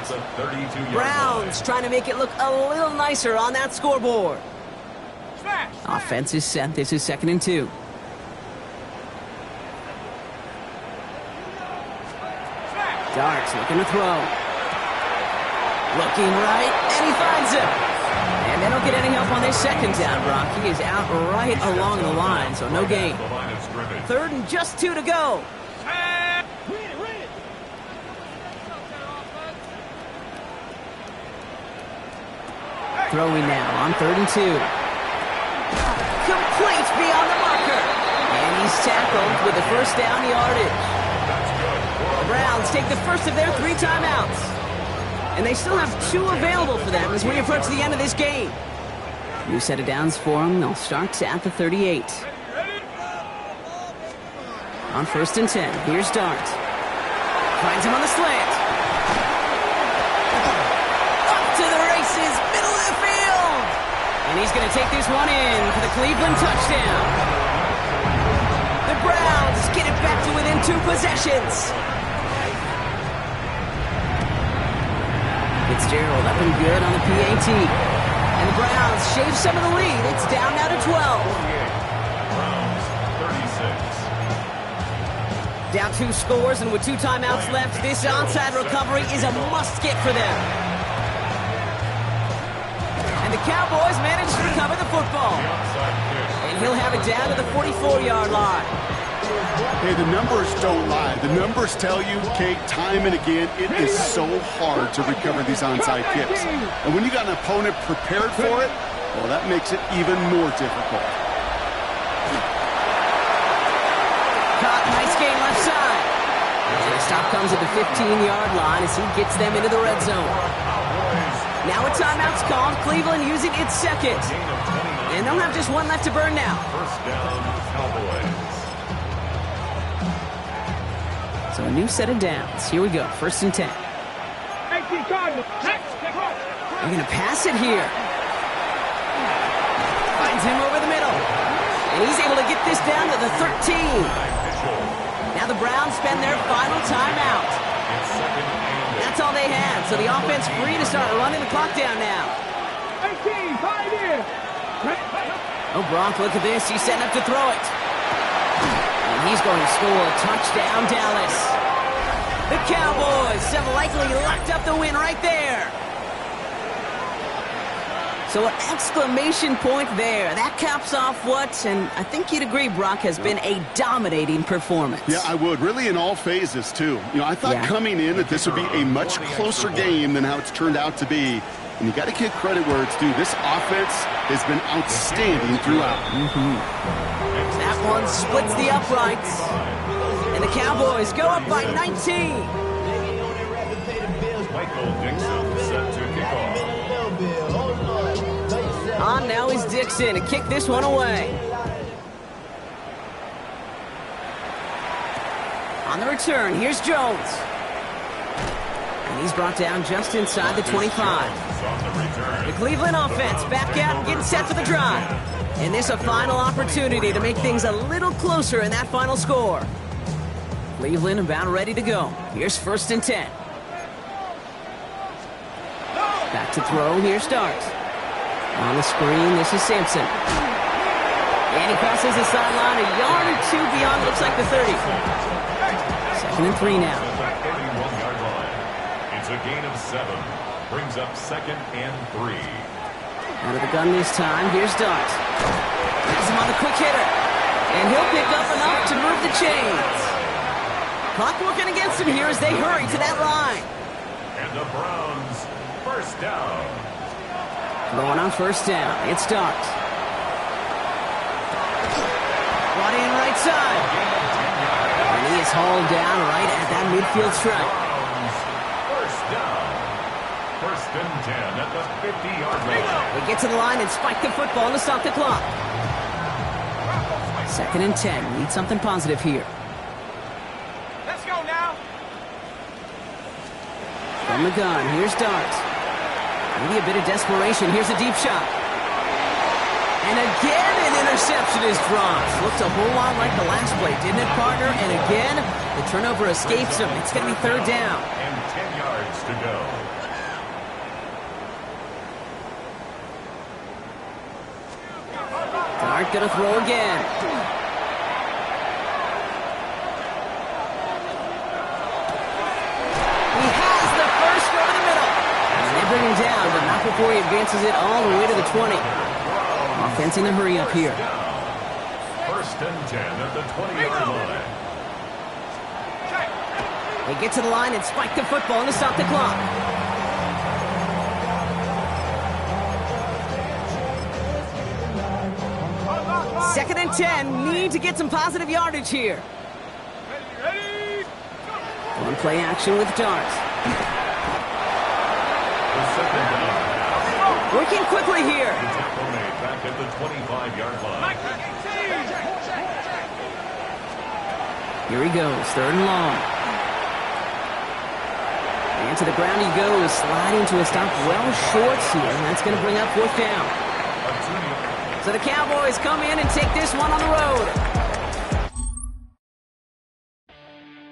Browns trying to make it look a little nicer on that scoreboard. Offense is set. This is 2nd and 2. Darts looking to throw. Looking right, and he finds him. And they don't get any help on this 2nd down, Brock. He is out right along the line, so no gain. 3rd and just 2 to go. Throwing now on 3rd and 2. Complete beyond the marker. And he's tackled with the first down yardage. The Browns take the first of their 3 timeouts. And they still have 2 available for them as we approach the end of this game. New set of downs for them. They'll start at the 38. On 1st and 10, here's Dart. Finds him on the slant. Up to the races, middle of the field. And he's going to take this one in for the Cleveland touchdown. The 2 possessions. Fitzgerald up and good on the PAT. And the Browns shave some of the lead. It's down now to 12. Browns 36. Down 2 scores, and with 2 timeouts left, this onside recovery is a must-get for them. And the Cowboys manage to recover the football. And he'll have it down to the 44-yard line. Hey, the numbers don't lie. The numbers tell you, Kate, time and again, it is so hard to recover these onside kicks. And when you got an opponent prepared for it, well, that makes it even more difficult. Caught, nice gain left side. And the stop comes at the 15-yard line as he gets them into the red zone. Now a timeout's called. Cleveland using its second. And they'll have just one left to burn now. First down, Cowboys. So a new set of downs. Here we go. 1st and 10. They're going to pass it here. Finds him over the middle. And he's able to get this down to the 13. Now the Browns spend their final timeout. That's all they had. So the offense free to start running the clock down now. Oh, Gronk, look at this. He's setting up to throw it. And he's going to score. Touchdown, Dallas. The Cowboys have likely locked up the win right there. So an exclamation point there. That caps off what, and I think you'd agree, Brock, has been a dominating performance. Yeah, I would. Really in all phases, too. You know, I thought coming in that this would be a much closer game than how it's turned out to be. And you got to give credit where it's due. This offense has been outstanding throughout. That one splits the uprights. And the Cowboys go up by 19. Michael Dixon set to kick off. On now is Dixon to kick this one away. On the return, here's Jones. And he's brought down just inside the 25. The Cleveland offense back out and getting set for the drive. And this a final opportunity to make things a little closer in that final score. Cleveland about ready to go. Here's 1st and 10. Back to throw, here starts. On the screen, this is Sampson. And he crosses the sideline a yard or 2 beyond, looks like the 30. 2nd and 3 now. Yard line. It's a gain of 7. Brings up 2nd and 3. Out of the gun this time, here's Dart. Has him on the quick hitter. And he'll pick up enough to move the chains. Clock working against him here as they hurry to that line. And the Browns, first down. Going on 1st down, it's Dart. Brought in right side. And he is hauled down right at that midfield stripe. Browns, first down. 1st and 10 at the 50-yard line. They get to the line and spike the football to stop the clock. 2nd and 10. Need something positive here. Let's go now. From the gun, here's Dart. Maybe a bit of desperation. Here's a deep shot. And again, an interception is dropped. Looked a whole lot like the last play, didn't it, partner? And again, the turnover escapes him. It's going to be 3rd down. And 10 yards to go. Dart going to throw again. He has the first over the middle. And they bring him down, but not before he advances it all the way to the 20. Offense in the hurry up here. 1st and 10 at the 20-yard line. They get to the line and spike the football to stop the clock. Second and 10. Need to get some positive yardage here. Ready? One play action with Dart. Second down. Working quickly here. Tackle made back at the 25-yard line. Here he goes. 3rd and long. And to the ground he goes. Sliding to a stop well short here. And that's going to bring up 4th down. So the Cowboys come in and take this one on the road.